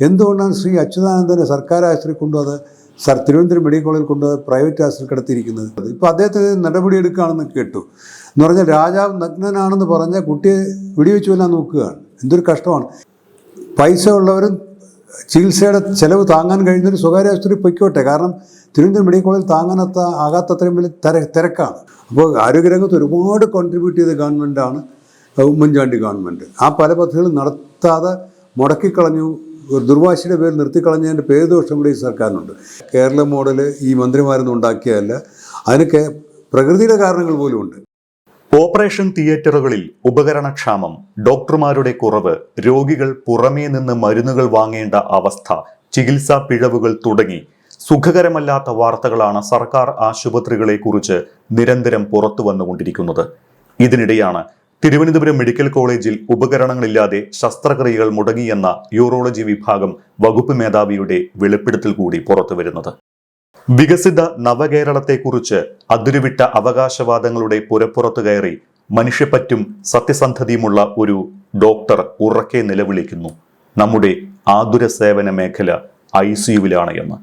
എന്തുകൊണ്ടാണ് ശ്രീ അച്യുതാനന്ദനെ സർക്കാർ ആശുപത്രി കൊണ്ടുവന്ന് തിരുവനന്തപുരം മെഡിക്കൽ കോളേജിൽ കൊണ്ടുവന്ന് പ്രൈവറ്റ് ആശുപത്രി കിടത്തിയിരിക്കുന്നത്? ഇപ്പോൾ അദ്ദേഹത്തിന് നടപടിയെടുക്കുകയാണെന്ന് കേട്ടു. എന്ന് പറഞ്ഞാൽ രാജാവ് നഗ്നനാണെന്ന് പറഞ്ഞാൽ കുട്ടിയെ വെടിവെച്ച് കൊല്ലാൻ നോക്കുകയാണ്. എന്തൊരു കഷ്ടമാണ്. പൈസ ഉള്ളവരും ചികിത്സയുടെ ചിലവ് താങ്ങാൻ കഴിയുന്നൊരു സ്വകാര്യ ആശുപത്രി പൊയ്ക്കോട്ടെ. കാരണം തിരുവനന്തപുരം മെഡിക്കൽ കോളേജിൽ ആകാത്തത്രയും വലിയ തിരക്കാണ്. അപ്പോൾ ആരോഗ്യരംഗത്ത് ഒരുപാട് കോൺട്രിബ്യൂട്ട് ചെയ്ത ഗവൺമെൻറ്റാണ് ഉമ്മൻചാണ്ടി ഗവൺമെൻറ്. ആ പല പദ്ധതികളും നടത്താതെ മുടക്കിക്കളഞ്ഞു, ദുർവാശിയുടെ പേരിൽ നിർത്തിക്കളഞ്ഞതിൻ്റെ പേരുദോഷം കൂടി ഈ സർക്കാരിനുണ്ട്. കേരള മോഡൽ ഈ മന്ത്രിമാരൊന്നും ഉണ്ടാക്കിയതല്ല, അതിനൊക്കെ പ്രകൃതിയുടെ കാരണങ്ങൾ പോലും ഉണ്ട്. ഓപ്പറേഷൻ തിയേറ്ററുകളിൽ ഉപകരണക്ഷാമം, ഡോക്ടർമാരുടെ കുറവ്, രോഗികൾ പുറമേ നിന്ന് മരുന്നുകൾ വാങ്ങേണ്ട അവസ്ഥ, ചികിത്സാ പിഴവുകൾ തുടങ്ങി സുഖകരമല്ലാത്ത വാർത്തകളാണ് സർക്കാർ ആശുപത്രികളെ കുറിച്ച് നിരന്തരം പുറത്തു വന്നുകൊണ്ടിരിക്കുന്നത്. ഇതിനിടെയാണ് തിരുവനന്തപുരം മെഡിക്കൽ കോളേജിൽ ഉപകരണങ്ങളില്ലാതെ ശസ്ത്രക്രിയകൾ മുടങ്ങിയെന്ന യൂറോളജി വിഭാഗം വകുപ്പ് മേധാവിയുടെ വെളിപ്പെടുത്തൽ കൂടി പുറത്തുവരുന്നത്. വികസിത നവകേരളത്തെക്കുറിച്ച് അതിരുവിട്ട അവകാശവാദങ്ങളുടെ പുരപ്പുറത്ത് കയറി മനുഷ്യപ്പറ്റും സത്യസന്ധതയുമുള്ള ഒരു ഡോക്ടർ ഉറക്കെ നിലവിളിക്കുന്നു, നമ്മുടെ ആതുര സേവന മേഖല ICUവിലാണ് എന്ന്.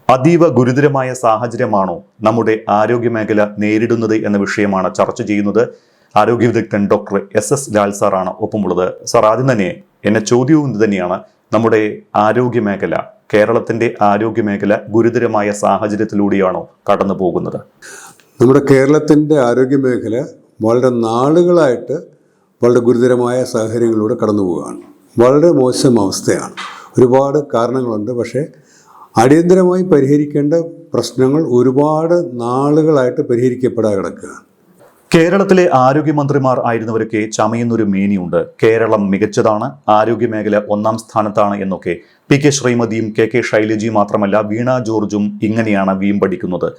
അതീവ ഗുരുതരമായ സാഹചര്യമാണോ നമ്മുടെ ആരോഗ്യമേഖല നേരിടുന്നത് എന്ന വിഷയമാണ് ചർച്ച ചെയ്യുന്നത്. ആരോഗ്യ വിദഗ്ധൻ ഡോക്ടർ SS ലാൽ സാറാണ് ഒപ്പമുള്ളത്. സാർ, ആദ്യം തന്നെ എന്നെ ചോദ്യവും ഇത് തന്നെയാണ്. നമ്മുടെ ആരോഗ്യമേഖല, കേരളത്തിന്റെ ആരോഗ്യമേഖല ഗുരുതരമായ സാഹചര്യത്തിലൂടെയാണോ കടന്നു പോകുന്നത്? നമ്മുടെ കേരളത്തിൻ്റെ ആരോഗ്യമേഖല വളരെ നാളുകളായിട്ട് വളരെ ഗുരുതരമായ സാഹചര്യങ്ങളിലൂടെ കടന്നു പോവുകയാണ്. വളരെ മോശം അവസ്ഥയാണ്. ഒരുപാട് കാരണങ്ങളുണ്ട്. പക്ഷേ അടിയന്തരമായി പരിഹരിക്കേണ്ട പ്രശ്നങ്ങൾ ഒരുപാട് നാളുകളായിട്ട് പരിഹരിക്കപ്പെടാതെ കിടക്കുകയാണ്. കേരളത്തിലെ ആരോഗ്യമന്ത്രിമാർ ആയിരുന്നവരൊക്കെ ചമയുന്നൊരു മേനിയുണ്ട്. കേരളം മികച്ചതാണ്, ആരോഗ്യമേഖല 1ാം സ്ഥാനത്താണ് എന്നൊക്കെ. PK ശ്രീമതിയും KK ശൈലജയും മാത്രമല്ല, വീണ ജോർജും ഇങ്ങനെയാണ് വീമ്പടിക്കുന്നത്.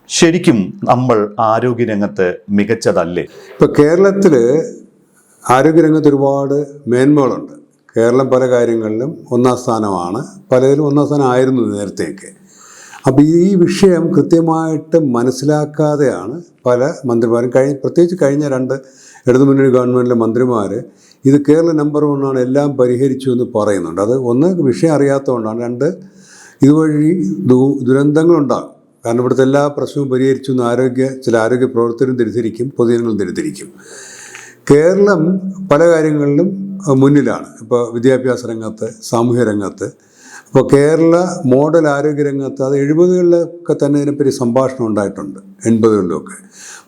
ശരിക്കും നമ്മൾ ആരോഗ്യരംഗത്ത് മികച്ചതല്ലേ? ഇപ്പോൾ കേരളത്തിൽ ആരോഗ്യരംഗത്ത് ഒരുപാട് മേന്മകളുണ്ട്. കേരളം പല കാര്യങ്ങളിലും 1ാം സ്ഥാനമാണ്, പലതിലും 1ാം സ്ഥാനം ആയിരുന്നു നേരത്തെയൊക്കെ. അപ്പോൾ ഈ വിഷയം കൃത്യമായിട്ട് മനസ്സിലാക്കാതെയാണ് പല മന്ത്രിമാരും, പ്രത്യേകിച്ച് കഴിഞ്ഞ 2 ഇടതുമുന്നണി ഗവൺമെൻറ്റിലെ മന്ത്രിമാർ ഇത് കേരള നമ്പർ 1 ആണ്, എല്ലാം പരിഹരിച്ചു എന്ന് പറയുന്നുണ്ട്. അത് ഒന്ന് വിഷയം അറിയാത്തതുകൊണ്ടാണ്, 2 ഇതുവഴി ദുരന്തങ്ങളുണ്ടാകും. കാരണം ഇവിടുത്തെ എല്ലാ പ്രശ്നവും പരിഹരിച്ചു എന്ന് ചില ആരോഗ്യ പ്രവർത്തകരും തെറ്റിദ്ധരിക്കും, പൊതുജനങ്ങളും തെറ്റിദ്ധരിക്കും. കേരളം പല കാര്യങ്ങളിലും മുന്നിലാണ്. ഇപ്പോൾ വിദ്യാഭ്യാസ രംഗത്ത്, സാമൂഹ്യ രംഗത്ത്. ഇപ്പോൾ കേരള മോഡൽ ആരോഗ്യരംഗത്ത് അത് 70കളിലൊക്കെ തന്നെ ഇതിനെപ്പറ്റി സംഭാഷണം ഉണ്ടായിട്ടുണ്ട്, 80കളിലൊക്കെ.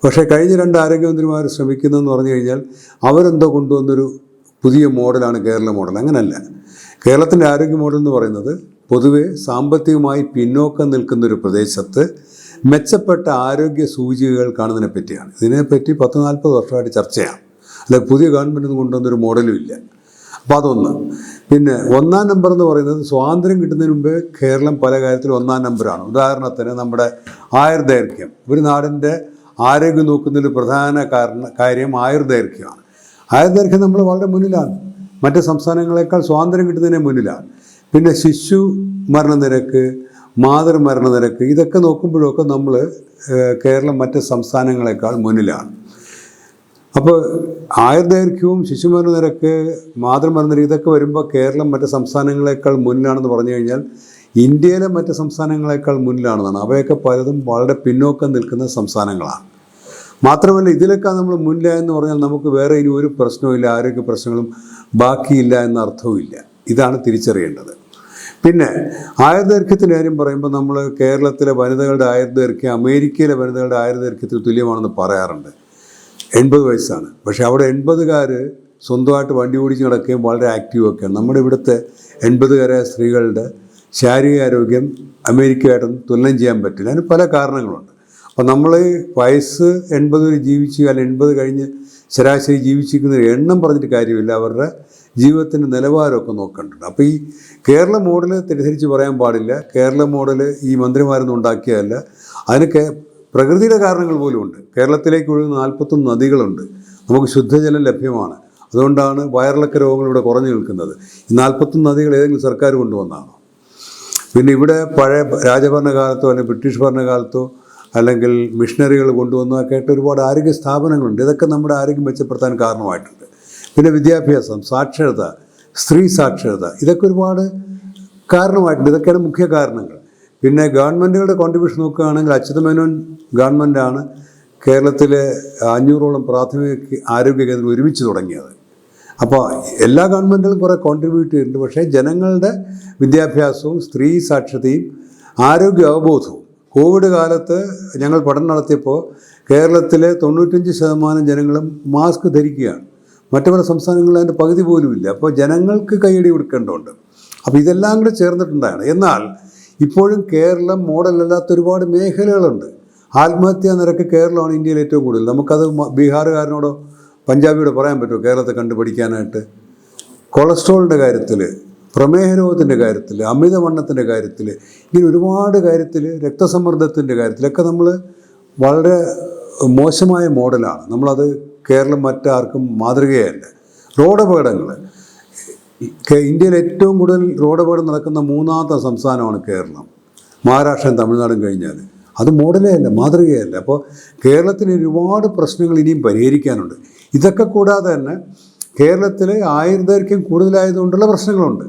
പക്ഷേ കഴിഞ്ഞ 2 ആരോഗ്യമന്ത്രിമാർ ശ്രമിക്കുന്നതെന്ന് പറഞ്ഞു കഴിഞ്ഞാൽ അവരെന്തോ കൊണ്ടുവന്നൊരു പുതിയ മോഡലാണ് കേരള മോഡൽ. അങ്ങനല്ല. കേരളത്തിൻ്റെ ആരോഗ്യ മോഡൽ എന്ന് പറയുന്നത് പൊതുവെ സാമ്പത്തികമായി പിന്നോക്കം നിൽക്കുന്നൊരു പ്രദേശത്ത് മെച്ചപ്പെട്ട ആരോഗ്യ സൂചികകൾ കാണുന്നതിനെ പറ്റിയാണ്. ഇതിനെപ്പറ്റി 10-40 വർഷമായിട്ട് ചർച്ചയാണ്. അല്ല, പുതിയ ഗവൺമെൻറ് കൊണ്ടുവന്നൊരു മോഡലും ഇല്ല. അപ്പോൾ അതൊന്ന്. പിന്നെ 1ാം നമ്പർ എന്ന് പറയുന്നത് സ്വാതന്ത്ര്യം കിട്ടുന്നതിന് മുമ്പേ കേരളം പല കാര്യത്തിലും 1ാം നമ്പറാണ്. ഉദാഹരണത്തിന് നമ്മുടെ ആയുർദൈർഘ്യം, ഒരു നാടിൻ്റെ ആരോഗ്യം നോക്കുന്നതിൽ പ്രധാന കാര്യം ആയുർദൈർഘ്യമാണ്. ആയുർദൈർഘ്യം നമ്മൾ വളരെ മുന്നിലാണ്, മറ്റ് സംസ്ഥാനങ്ങളെക്കാൾ സ്വാതന്ത്ര്യം കിട്ടുന്നതിന് മുന്നിലാണ്. പിന്നെ ശിശു മരണനിരക്ക്, മാതൃമരണനിരക്ക്, ഇതൊക്കെ നോക്കുമ്പോഴൊക്കെ നമ്മൾ കേരളം മറ്റ് സംസ്ഥാനങ്ങളെക്കാൾ മുന്നിലാണ്. അപ്പോൾ ആയുർദൈർഘ്യവും ശിശുമരണനിരക്ക്, മാതൃമരണനിരക്ക് ഇതൊക്കെ വരുമ്പോൾ കേരളം മറ്റ് സംസ്ഥാനങ്ങളെക്കാൾ മുന്നിലാണെന്ന് പറഞ്ഞു കഴിഞ്ഞാൽ ഇന്ത്യയിലെ മറ്റ് സംസ്ഥാനങ്ങളെക്കാൾ മുന്നിലാണെന്നാണ്. അവയൊക്കെ പലതും വളരെ പിന്നോക്കം നിൽക്കുന്ന സംസ്ഥാനങ്ങളാണ്. മാത്രമല്ല, ഇതിലൊക്കെ നമ്മൾ മുന്നിലായെന്ന് പറഞ്ഞാൽ നമുക്ക് വേറെ ഇനി ഒരു പ്രശ്നവുമില്ല, ആരോഗ്യ പ്രശ്നങ്ങളും ബാക്കിയില്ല എന്ന അർത്ഥവുമില്ല. ഇതാണ് തിരിച്ചറിയേണ്ടത്. പിന്നെ ആയുർദൈർഘ്യത്തിൻ്റെ കാര്യം പറയുമ്പോൾ നമ്മൾ കേരളത്തിലെ വനിതകളുടെ ആയുർദൈർഘ്യം അമേരിക്കയിലെ വനിതകളുടെ ആയുർദൈർഘ്യത്തിൽ തുല്യമാണെന്ന് പറയാറുണ്ട്. 80 വയസ്സാണ്. പക്ഷേ അവിടെ 80കാർ സ്വന്തമായിട്ട് വണ്ടി ഓടിച്ച് നടക്കുകയും വളരെ ആക്റ്റീവൊക്കെയാണ്. നമ്മുടെ ഇവിടുത്തെ 80കാരായ സ്ത്രീകളുടെ ശാരീരികാരോഗ്യം അമേരിക്കയായിട്ടൊന്നും തുലനം ചെയ്യാൻ പറ്റില്ല. അതിന് പല കാരണങ്ങളുണ്ട്. അപ്പോൾ നമ്മൾ വയസ്സ് 80 ജീവിച്ച്, അല്ലെങ്കിൽ 80 കഴിഞ്ഞ് ശരാശരി ജീവിച്ചിരിക്കുന്ന എണ്ണം പറഞ്ഞിട്ട് കാര്യമില്ല, അവരുടെ ജീവിതത്തിൻ്റെ നിലവാരമൊക്കെ നോക്കേണ്ടത്. അപ്പോൾ ഈ കേരള മോഡൽ തെറ്റിദ്ധരിച്ച് പറയാൻ പാടില്ല. കേരള മോഡൽ ഈ മന്ത്രിമാരൊന്നും ഉണ്ടാക്കിയതല്ല, അതിനൊക്കെ പ്രകൃതിയുടെ കാരണങ്ങൾ പോലും ഉണ്ട്. കേരളത്തിലേക്ക് ഒഴുകുന്ന 41 നദികളുണ്ട്, നമുക്ക് ശുദ്ധജലം ലഭ്യമാണ്. അതുകൊണ്ടാണ് വയറിളക്ക രോഗങ്ങൾ ഇവിടെ കുറഞ്ഞു നിൽക്കുന്നത്. ഈ 41 നദികൾ ഏതെങ്കിലും സർക്കാർ കൊണ്ടുവന്നാണോ? പിന്നെ ഇവിടെ പഴയ രാജഭരണകാലത്തോ അല്ലെങ്കിൽ ബ്രിട്ടീഷ് ഭരണകാലത്തോ അല്ലെങ്കിൽ മിഷണറികൾ കൊണ്ടുവന്നതൊക്കെ ആയിട്ട് ഒരുപാട് ആരോഗ്യ സ്ഥാപനങ്ങളുണ്ട്. ഇതൊക്കെ നമ്മുടെ ആരോഗ്യം മെച്ചപ്പെടുത്താൻ കാരണമായിട്ടുണ്ട്. പിന്നെ വിദ്യാഭ്യാസം, സാക്ഷരത, സ്ത്രീ സാക്ഷരത, ഇതൊക്കെ ഒരുപാട് കാരണമായിട്ടുണ്ട്. ഇതൊക്കെയാണ് മുഖ്യ കാരണങ്ങൾ. പിന്നെ ഗവൺമെൻറ്റുകളുടെ കോൺട്രിബ്യൂഷൻ നോക്കുകയാണെങ്കിൽ അച്യുതമേനോൻ ഗവൺമെൻറ്റാണ് കേരളത്തിലെ 500ഓളം പ്രാഥമിക ആരോഗ്യ കേന്ദ്രം ഒരുമിച്ച് തുടങ്ങിയത്. അപ്പോൾ എല്ലാ ഗവൺമെൻറ്റുകളും കുറേ കോൺട്രിബ്യൂട്ട് ചെയ്തിട്ടുണ്ട്. പക്ഷേ ജനങ്ങളുടെ വിദ്യാഭ്യാസവും സ്ത്രീ സാക്ഷരതയും ആരോഗ്യ അവബോധവും കോവിഡ് കാലത്ത് ഞങ്ങൾ പഠനം നടത്തിയപ്പോൾ കേരളത്തിലെ 95% ജനങ്ങളും മാസ്ക് ധരിക്കുകയാണ്. മറ്റു പല സംസ്ഥാനങ്ങളിൽ അതിൻ്റെ പകുതി പോലുമില്ല. അപ്പോൾ ജനങ്ങൾക്ക് കൈയടി കൊടുക്കേണ്ടതുണ്ട്. അപ്പോൾ ഇതെല്ലാം കൂടെ ചേർന്നിട്ടുണ്ടാണ്. എന്നാൽ ഇപ്പോഴും കേരളം മോഡലല്ലാത്ത ഒരുപാട് മേഖലകളുണ്ട്. ആത്മഹത്യാ നിരക്ക് കേരളമാണ് ഇന്ത്യയിൽ ഏറ്റവും കൂടുതൽ. നമുക്കത് ബീഹാറുകാരനോടോ പഞ്ചാബിയോട് പറയാൻ പറ്റുമോ കേരളത്തെ കണ്ടുപഠിക്കാനായിട്ട്? കൊളസ്ട്രോളിൻ്റെ കാര്യത്തിൽ, പ്രമേഹ രോഗത്തിൻ്റെ കാര്യത്തിൽ, അമിതവണ്ണത്തിൻ്റെ കാര്യത്തിൽ, ഇങ്ങനെ ഒരുപാട് കാര്യത്തിൽ, രക്തസമ്മർദ്ദത്തിൻ്റെ കാര്യത്തിലൊക്കെ നമ്മൾ വളരെ മോശമായ മോഡലാണ്. നമ്മളത് കേരളം മറ്റാർക്കും മാതൃകയല്ല. റോഡപകടങ്ങൾ, ഇന്ത്യയിൽ ഏറ്റവും കൂടുതൽ റോഡപകടം നടക്കുന്ന 3ാമത്തെ സംസ്ഥാനമാണ് കേരളം. മഹാരാഷ്ട്രയും തമിഴ്നാടും കഴിഞ്ഞാൽ അത് മോഡലേ അല്ല, മാതൃകയല്ല. അപ്പോൾ കേരളത്തിന് ഒരുപാട് പ്രശ്നങ്ങൾ ഇനിയും പരിഹരിക്കാനുണ്ട്. ഇതൊക്കെ കൂടാതെ തന്നെ കേരളത്തിൽ ആയുർദൈർഘ്യം കൂടുതലായതുകൊണ്ടുള്ള പ്രശ്നങ്ങളുണ്ട്.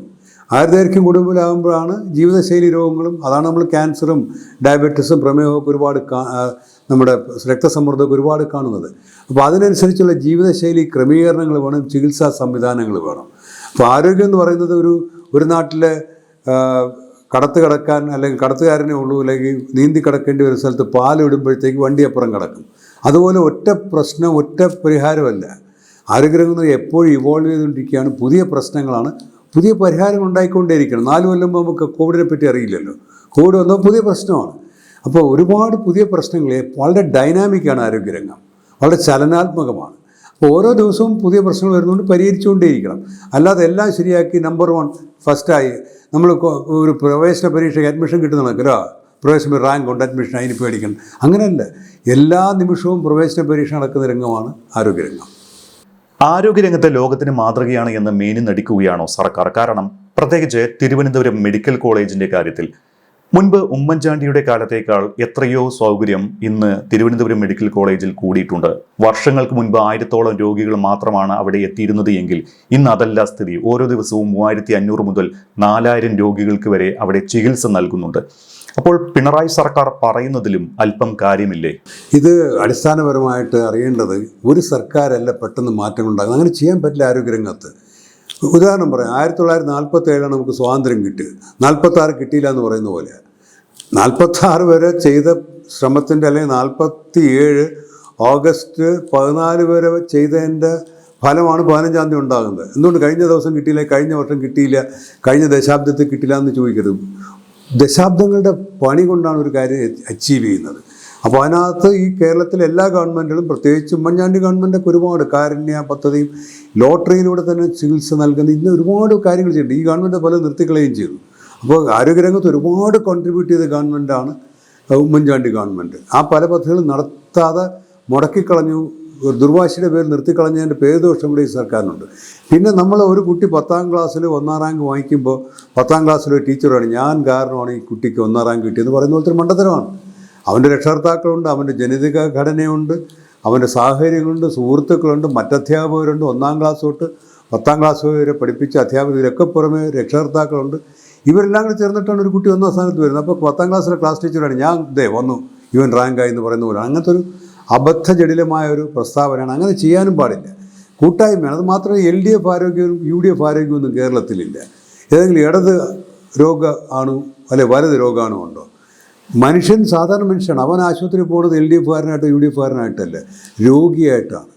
ആയുർദൈർഘ്യം കൂടുതലാകുമ്പോഴാണ് ജീവിതശൈലി രോഗങ്ങളും, അതാണ് നമ്മൾ ക്യാൻസറും ഡയബറ്റീസും പ്രമേഹമൊക്കെ ഒരുപാട് നമ്മുടെ രക്തസമ്മർദ്ദമൊക്കെ ഒരുപാട് കാണുന്നത്. അപ്പോൾ അതിനനുസരിച്ചുള്ള ജീവിതശൈലി ക്രമീകരണങ്ങൾ വേണം, ചികിത്സാ സംവിധാനങ്ങൾ വേണം. അപ്പോൾ ആരോഗ്യം എന്ന് പറയുന്നത് ഒരു നാട്ടിലെ കടത്ത് കടക്കാൻ അല്ലെങ്കിൽ കടത്തുകാരനെ ഉള്ളൂ, അല്ലെങ്കിൽ നീന്തി കടക്കേണ്ടി വരുന്ന സ്ഥലത്ത് പാലിടുമ്പോഴത്തേക്ക് വണ്ടി അപ്പുറം കിടക്കും. അതുപോലെ ഒറ്റ പ്രശ്നം ഒറ്റ പരിഹാരമല്ല. ആരോഗ്യരംഗം എപ്പോഴും ഇവോൾവ് ചെയ്തുകൊണ്ടിരിക്കുകയാണ്. പുതിയ പ്രശ്നങ്ങളാണ്, പുതിയ പരിഹാരങ്ങൾ ഉണ്ടായിക്കൊണ്ടേയിരിക്കണം. 4 കൊല്ലം നമുക്ക് കോവിഡിനെ പറ്റി അറിയില്ലല്ലോ. കോവിഡ് വന്നപ്പോൾ പുതിയ പ്രശ്നമാണ്. അപ്പോൾ ഒരുപാട് പുതിയ പ്രശ്നങ്ങൾ, വളരെ ഡൈനാമിക്കാണ് ആരോഗ്യരംഗം, വളരെ ചലനാത്മകമാണ്. അപ്പോൾ ഓരോ ദിവസവും പുതിയ പ്രശ്നങ്ങൾ വരുന്നതുകൊണ്ട് പരിഹരിച്ചുകൊണ്ടേയിരിക്കണം. അല്ലാതെ എല്ലാം ശരിയാക്കി നമ്പർ 1 ഫസ്റ്റായി നമ്മൾ ഒരു പ്രവേശന പരീക്ഷയ്ക്ക് അഡ്മിഷൻ കിട്ടുന്നുണ്ടല്ലോ, പ്രവേശന റാങ്ക് ഉണ്ട്, അഡ്മിഷൻ അതിന് പേടിക്കണം, അങ്ങനെയല്ല. എല്ലാ നിമിഷവും പ്രവേശന പരീക്ഷ നടക്കുന്ന രംഗമാണ് ആരോഗ്യരംഗം. ആരോഗ്യരംഗത്തെ ലോകത്തിന് മാതൃകയാണ് എന്ന് മേനി നടിക്കുകയാണോ സർക്കാർ? കാരണം പ്രത്യേകിച്ച് തിരുവനന്തപുരം മെഡിക്കൽ കോളേജിന്റെ കാര്യത്തിൽ മുൻപ് ഉമ്മൻചാണ്ടിയുടെ കാലത്തേക്കാൾ എത്രയോ സൗകര്യം ഇന്ന് തിരുവനന്തപുരം മെഡിക്കൽ കോളേജിൽ കൂടിയിട്ടുണ്ട്. വർഷങ്ങൾക്ക് മുൻപ് 1000ഓളം രോഗികൾ മാത്രമാണ് അവിടെ എത്തിയിരുന്നത് എങ്കിൽ ഇന്ന് അതല്ല സ്ഥിതി. ഓരോ ദിവസവും 3500 മുതൽ 4000 രോഗികൾക്ക് വരെ അവിടെ ചികിത്സ നൽകുന്നുണ്ട്. അപ്പോൾ പിണറായി സർക്കാർ പറയുന്നതിലും അല്പം കാര്യമില്ലേ? ഇത് അടിസ്ഥാനപരമായിട്ട് അറിയേണ്ടത് ഒരു സർക്കാരല്ല പെട്ടെന്ന് മാറ്റങ്ങളുണ്ടാകുന്നത്. അങ്ങനെ ചെയ്യാൻ പറ്റില്ല ആരോഗ്യരംഗത്ത്. ഉദാഹരണം പറയാം, 1947 നമുക്ക് സ്വാതന്ത്ര്യം കിട്ടിയത്, 46 കിട്ടിയില്ല എന്ന് പറയുന്ന പോലെ. 46 വരെ ചെയ്ത ശ്രമത്തിൻ്റെ, അല്ലെങ്കിൽ 47 ഓഗസ്റ്റ് 14 വരെ ചെയ്തതിൻ്റെ ഫലമാണ് 15-ാം തീയതി ഉണ്ടാകുന്നത്. എന്തുകൊണ്ട് കഴിഞ്ഞ ദിവസം കിട്ടിയില്ല, കഴിഞ്ഞ വർഷം കിട്ടിയില്ല, കഴിഞ്ഞ ദശാബ്ദത്തിൽ കിട്ടില്ല എന്ന് ചോദിക്കരുത്. ദശാബ്ദങ്ങളുടെ പണി കൊണ്ടാണ് ഒരു കാര്യം അച്ചീവ് ചെയ്യുന്നത്. അപ്പോൾ അതിനകത്ത് ഈ കേരളത്തിലെ എല്ലാ ഗവൺമെൻറ്റുകളും, പ്രത്യേകിച്ച് ഉമ്മൻചാണ്ടി ഗവൺമെൻറ്റൊക്കെ ഒരുപാട് കാരുണ്യ പദ്ധതിയും ലോട്ടറിയിലൂടെ തന്നെ ചികിത്സ നൽകുന്ന ഇന്ന് ഒരുപാട് കാര്യങ്ങൾ ചെയ്യുന്നുണ്ട്. ഈ ഗവൺമെൻറ് പലതും നിർത്തിക്കളയുകയും ചെയ്തു. അപ്പോൾ ആരോഗ്യരംഗത്ത് ഒരുപാട് കോൺട്രിബ്യൂട്ട് ചെയ്ത ഗവൺമെൻറ്റാണ് ഉമ്മൻചാണ്ടി ഗവൺമെൻറ്. ആ പല പദ്ധതികളും നടത്താതെ മുടക്കിക്കളഞ്ഞു, ദുർവാശിയുടെ പേരിൽ നിർത്തിക്കളഞ്ഞതിൻ്റെ പേരുദോഷം കൂടി ഈ സർക്കാരിനുണ്ട്. പിന്നെ നമ്മൾ ഒരു കുട്ടി 10ാം ക്ലാസ്സിൽ 1ാം റാങ്ക് വാങ്ങിക്കുമ്പോൾ 10ാം ക്ലാസ്സിൽ ഒരു ടീച്ചറാണ് ഞാൻ കാരണമാണ് ഈ കുട്ടിക്ക് 1ാം റാങ്ക് കിട്ടിയെന്ന് പറയുന്ന പോലത്തെ മണ്ടത്തരമാണ്. അവൻ്റെ രക്ഷകർത്താക്കളുണ്ട്, അവൻ്റെ ജനിതക ഘടനയുണ്ട്, അവൻ്റെ സാഹചര്യങ്ങളുണ്ട്, സുഹൃത്തുക്കളുണ്ട്, മറ്റധ്യാപകരുണ്ട്, 1ാം ക്ലാസ് തൊട്ട് 10ാം ക്ലാസ് വരെ പഠിപ്പിച്ച അധ്യാപകരൊക്കെ പുറമെ രക്ഷകർത്താക്കളുണ്ട്. ഇവരെല്ലാം കൂടി ചേർന്നിട്ടാണ് ഒരു കുട്ടി 1ാം സ്ഥാനത്ത് വരുന്നത്. അപ്പോൾ 10ാം ക്ലാസ്സിലെ ക്ലാസ് ടീച്ചറാണ് ഞാൻ വന്നു ഇവൻ റാങ്കായി എന്ന് പറയുന്ന പോലെ. അങ്ങനത്തെ ഒരു അബദ്ധജടിലമായ ഒരു പ്രസ്താവനയാണ്. അങ്ങനെ ചെയ്യാനും പാടില്ല. കൂട്ടായ്മയാണ്. അത് മാത്രമേ LDF ആരോഗ്യവും UDF ആരോഗ്യമൊന്നും കേരളത്തിലില്ല. ഏതെങ്കിലും ഇടത് രോഗമാണോ അല്ലെ വലത് രോഗമാണോ ഉണ്ടോ? മനുഷ്യൻ സാധാരണ മനുഷ്യനാണ്. അവൻ ആശുപത്രിയിൽ പോകുന്നത് LDFകാരനായിട്ടോ UDFകാരനായിട്ടല്ല, രോഗിയായിട്ടാണ്.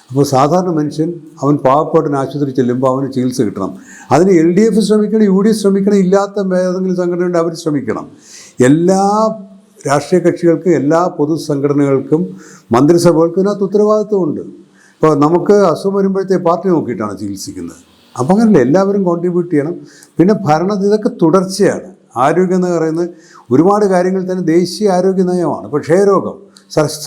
അപ്പോൾ സാധാരണ മനുഷ്യൻ അവൻ പാവപ്പെട്ട ആശുപത്രി ചെല്ലുമ്പോൾ അവന് ചികിത്സ കിട്ടണം. അതിന് LDF ശ്രമിക്കണം, UDF ശ്രമിക്കണം, ഇല്ലാത്ത ഏതെങ്കിലും സംഘടനയുണ്ട് അവർ ശ്രമിക്കണം. എല്ലാ രാഷ്ട്രീയ കക്ഷികൾക്കും എല്ലാ പൊതുസംഘടനകൾക്കും മന്ത്രിസഭകൾക്കും ഇതിനകത്ത് ഉത്തരവാദിത്വമുണ്ട്. ഇപ്പോൾ നമുക്ക് അസുഖം വരുമ്പോഴത്തെ പാർട്ടി നോക്കിയിട്ടാണ് ചികിത്സിക്കുന്നത്. അപ്പം അങ്ങനല്ല, എല്ലാവരും കോൺട്രിബ്യൂട്ട് ചെയ്യണം. പിന്നെ ഇതൊക്കെ തുടർച്ചയാണ്. ആരോഗ്യം എന്ന് പറയുന്നത് ഒരുപാട് കാര്യങ്ങൾ തന്നെ ദേശീയ ആരോഗ്യ നയമാണ്. ഇപ്പോൾ ക്ഷയരോഗം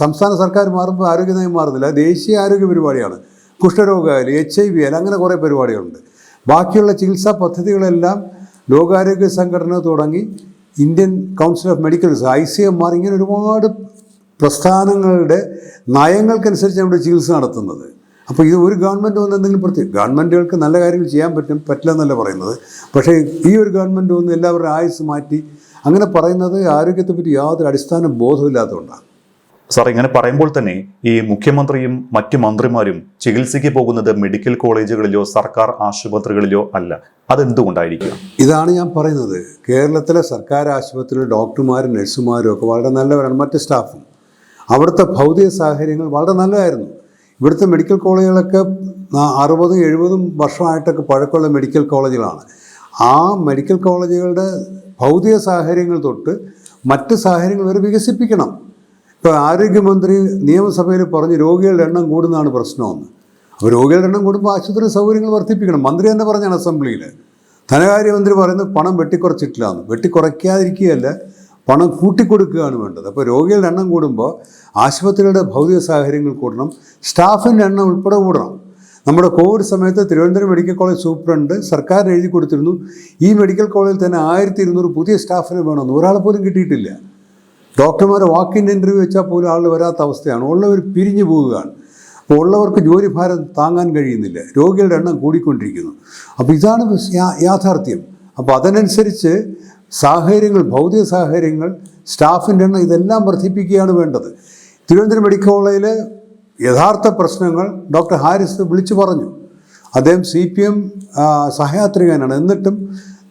സംസ്ഥാന സർക്കാർ മാറുമ്പോൾ ആരോഗ്യ നയം മാറുന്നില്ല, ദേശീയ ആരോഗ്യ പരിപാടിയാണ്. കുഷ്ഠരോഗമായാലും HIV ആയാലും അങ്ങനെ കുറേ പരിപാടികളുണ്ട്. ബാക്കിയുള്ള ചികിത്സാ പദ്ധതികളെല്ലാം ലോകാരോഗ്യ സംഘടന തുടങ്ങി Indian council of medical ICMR ഇങ്ങനെ ഒരുപാട് പ്രസ്ഥാനങ്ങളുടെ നയങ്ങൾക്കനുസരിച്ച് നമ്മുടെ ചികിത്സ നടത്തുന്നത്. അപ്പോൾ ഇത് ഒരു ഗവൺമെൻറ് വന്ന് എന്തെങ്കിലും ഗവൺമെൻറ്റുകൾക്ക് നല്ല കാര്യങ്ങൾ ചെയ്യാൻ പറ്റില്ല എന്നല്ല പറയുന്നത്. പക്ഷേ ഈ ഒരു ഗവൺമെൻറ് വന്ന് എല്ലാവരുടെയും ആയുസ് മാറ്റി അങ്ങനെ പറയുന്നത് ആരോഗ്യത്തെപ്പറ്റി യാതൊരു അടിസ്ഥാന ബോധമില്ലാത്തതുകൊണ്ടാണ്. സാർ, ഇങ്ങനെ പറയുമ്പോൾ തന്നെ ഈ മുഖ്യമന്ത്രിയും മറ്റു മന്ത്രിമാരും ചികിത്സയ്ക്ക് പോകുന്നത് മെഡിക്കൽ കോളേജുകളിലോ സർക്കാർ ആശുപത്രികളിലോ അല്ല. അതെന്തുകൊണ്ടായിരിക്കും? ഇതാണ് ഞാൻ പറയുന്നത്. കേരളത്തിലെ സർക്കാർ ആശുപത്രിയിൽ ഡോക്ടർമാരും നഴ്സുമാരും ഒക്കെ വളരെ നല്ലവരാണ്, മറ്റ് സ്റ്റാഫും. അവിടുത്തെ ഭൗതിക സാഹചര്യങ്ങൾ വളരെ നല്ലതായിരുന്നു. ഇവിടുത്തെ മെഡിക്കൽ കോളേജുകളൊക്കെ 60-70 വർഷമായിട്ടൊക്കെ പഴക്കമുള്ള മെഡിക്കൽ കോളേജുകളാണ്. ആ മെഡിക്കൽ കോളേജുകളുടെ ഭൗതിക സാഹചര്യങ്ങൾ തൊട്ട് മറ്റ് സാഹചര്യങ്ങൾ വരെ വികസിപ്പിക്കണം. ഇപ്പോൾ ആരോഗ്യമന്ത്രി നിയമസഭയിൽ പറഞ്ഞ് രോഗികളുടെ എണ്ണം കൂടുന്നതാണ് പ്രശ്നമെന്ന്. അപ്പോൾ രോഗികളുടെ എണ്ണം കൂടുമ്പോൾ ആശുപത്രി സൗകര്യങ്ങൾ വർദ്ധിപ്പിക്കണം. മന്ത്രി തന്നെ പറഞ്ഞാണ് അസംബ്ലിയിൽ. ധനകാര്യമന്ത്രി പറയുന്നത് പണം വെട്ടിക്കുറച്ചിട്ടില്ല എന്ന്. വെട്ടിക്കുറയ്ക്കാതിരിക്കുകയല്ല, പണം കൂട്ടിക്കൊടുക്കുകയാണ് വേണ്ടത്. അപ്പോൾ രോഗികളുടെ എണ്ണം കൂടുമ്പോൾ ആശുപത്രികളുടെ ഭൗതിക സാഹചര്യങ്ങൾ കൂടണം, സ്റ്റാഫിൻ്റെ എണ്ണം ഉൾപ്പെടെ കൂടണം. നമ്മുടെ കോവിഡ് സമയത്ത് തിരുവനന്തപുരം മെഡിക്കൽ കോളേജ് സൂപ്രണ്ട് സർക്കാരിന് എഴുതി കൊടുത്തിരുന്നു, ഈ മെഡിക്കൽ കോളേജിൽ തന്നെ 1200 പുതിയ സ്റ്റാഫിനെ വേണമെന്ന്. ഒരാളെ പോലും കിട്ടിയിട്ടില്ല. ഡോക്ടർമാരെ വാക്കിൻ ഇൻ്റർവ്യൂ വെച്ചാൽ പോലും ആൾ വരാത്ത അവസ്ഥയാണ്. ഉള്ളവർ പിരിഞ്ഞു പോവുകയാണ്. അപ്പോൾ ഉള്ളവർക്ക് ജോലിഭാരം താങ്ങാൻ കഴിയുന്നില്ല. രോഗികളുടെ എണ്ണം കൂടിക്കൊണ്ടിരിക്കുന്നു. അപ്പോൾ ഇതാണ് യാഥാർത്ഥ്യം. അപ്പോൾ അതിനനുസരിച്ച് സാഹചര്യങ്ങൾ, ഭൗതിക സാഹചര്യങ്ങൾ, സ്റ്റാഫിൻ്റെ എണ്ണം ഇതെല്ലാം വർദ്ധിപ്പിക്കുകയാണ് വേണ്ടത്. തിരുവനന്തപുരം മെഡിക്കൽ കോളേജിൽ യഥാർത്ഥ പ്രശ്നങ്ങൾ ഡോക്ടർ ഹാരിസ് വിളിച്ചു പറഞ്ഞു. അദ്ദേഹം CPM സഹയാത്രികനാണ്. എന്നിട്ടും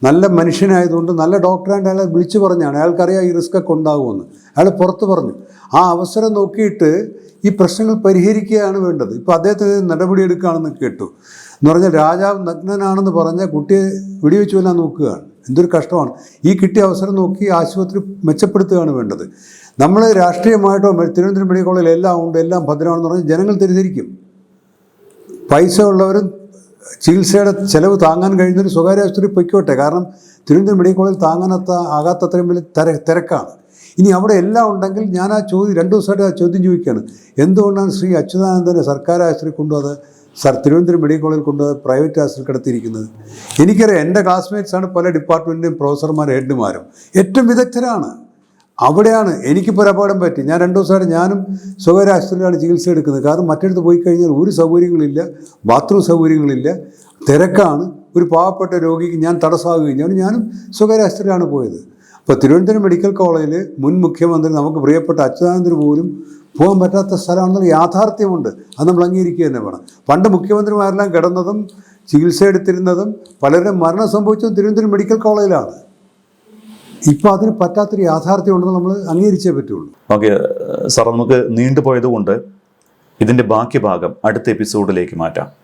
നല്ല മനുഷ്യനായതുകൊണ്ട്, നല്ല ഡോക്ടറായിട്ട് അയാളെ വിളിച്ചു പറഞ്ഞാണ്. അയാൾക്കറിയാം ഈ റിസ്ക് ഒക്കെ ഉണ്ടാകുമെന്ന്. അയാൾ പുറത്ത് പറഞ്ഞു. ആ അവസരം നോക്കിയിട്ട് ഈ പ്രശ്നങ്ങൾ പരിഹരിക്കുകയാണ് വേണ്ടത്. ഇപ്പോൾ അദ്ദേഹത്തിന് നടപടിയെടുക്കുകയാണെന്ന് കേട്ടു. എന്ന് പറഞ്ഞാൽ രാജാവ് നഗ്നനാണെന്ന് പറഞ്ഞാൽ കുട്ടിയെ വെടിവെച്ച് കൊല്ലാൻ നോക്കുകയാണ്. എന്തൊരു കഷ്ടമാണ്. ഈ കിട്ടിയ അവസരം നോക്കി ആശുപത്രി മെച്ചപ്പെടുത്തുകയാണ് വേണ്ടത്. നമ്മൾ രാഷ്ട്രീയമായിട്ടോ തിരുവനന്തപുരം മെഡിക്കൽ കോളേജിൽ എല്ലാം ഉണ്ട്, എല്ലാം ഭദ്രമാണെന്ന് പറഞ്ഞാൽ ജനങ്ങൾ തെറ്റിദ്ധരിക്കും. പൈസ ഉള്ളവരും ചികിത്സയുടെ ചിലവ് താങ്ങാൻ കഴിയുന്നൊരു സ്വകാര്യ ആശുപത്രി പൊയ്ക്കോട്ടെ. കാരണം തിരുവനന്തപുരം മെഡിക്കൽ കോളേജിൽ ആകാത്തത്രയും വലിയ തിരക്കാണ്. ഇനി അവിടെ എല്ലാം ഉണ്ടെങ്കിൽ ഞാൻ ആ ചോദ്യം 2 ദിവസമായിട്ട് ആ ചോദ്യം ചോദിക്കുകയാണ്. എന്തുകൊണ്ടാണ് ശ്രീ അച്യുതാനന്ദനെ സർക്കാർ ആശുപത്രി കൊണ്ടുപോകാതെ തിരുവനന്തപുരം മെഡിക്കൽ കോളേജിൽ കൊണ്ടുപോകാതെ പ്രൈവറ്റ് ആശുപത്രി കിടത്തിയിരിക്കുന്നത്? എനിക്കറിയാം, എൻ്റെ ക്ലാസ്മേറ്റ്സാണ് പല ഡിപ്പാർട്ട്മെൻറ്റിൻ്റെയും പ്രൊഫസർമാരും ഹെഡ്മാരും. ഏറ്റവും വിദഗ്ധരാണ്. അവിടെയാണ് എനിക്കിപ്പോൾ ഒരു അപകടം പറ്റി. ഞാൻ 2 ദിവസമായിട്ട് ഞാനും സ്വകാര്യ ആശുപത്രിയിലാണ് ചികിത്സ എടുക്കുന്നത്. കാരണം മറ്റിടത്ത് പോയി കഴിഞ്ഞാൽ ഒരു സൗകര്യങ്ങളില്ല, ബാത്റൂം സൗകര്യങ്ങളില്ല, തിരക്കാണ്. ഒരു പാവപ്പെട്ട രോഗിക്ക് ഞാൻ തടസ്സമാകുകയും ഞാനും സ്വകാര്യ ആശുപത്രിയിലാണ് പോയത്. അപ്പോൾ തിരുവനന്തപുരം മെഡിക്കൽ കോളേജിൽ മുൻ മുഖ്യമന്ത്രി നമുക്ക് പ്രിയപ്പെട്ട അച്യുതാനന്ദന് പോലും പോകാൻ പറ്റാത്ത സ്ഥലമാണെന്നുള്ള യാഥാർത്ഥ്യമുണ്ട്. അത് നമ്മൾ അംഗീകരിക്കുക തന്നെ വേണം. പണ്ട് മുഖ്യമന്ത്രിമാരെല്ലാം കിടന്നതും ചികിത്സ എടുത്തിരുന്നതും പലരും മരണം സംഭവിച്ചതും തിരുവനന്തപുരം മെഡിക്കൽ കോളേജിലാണ്. ഇപ്പോൾ അതിന് പറ്റാത്തൊരു യാഥാർത്ഥ്യം ഉണ്ടെന്ന് നമ്മൾ അംഗീകരിച്ചേ പറ്റുള്ളൂ. ഓക്കെ സാർ, നമുക്ക് നീണ്ടുപോയത് കൊണ്ട് ഇതിൻ്റെ ബാക്കി ഭാഗം അടുത്ത എപ്പിസോഡിലേക്ക് മാറ്റാം.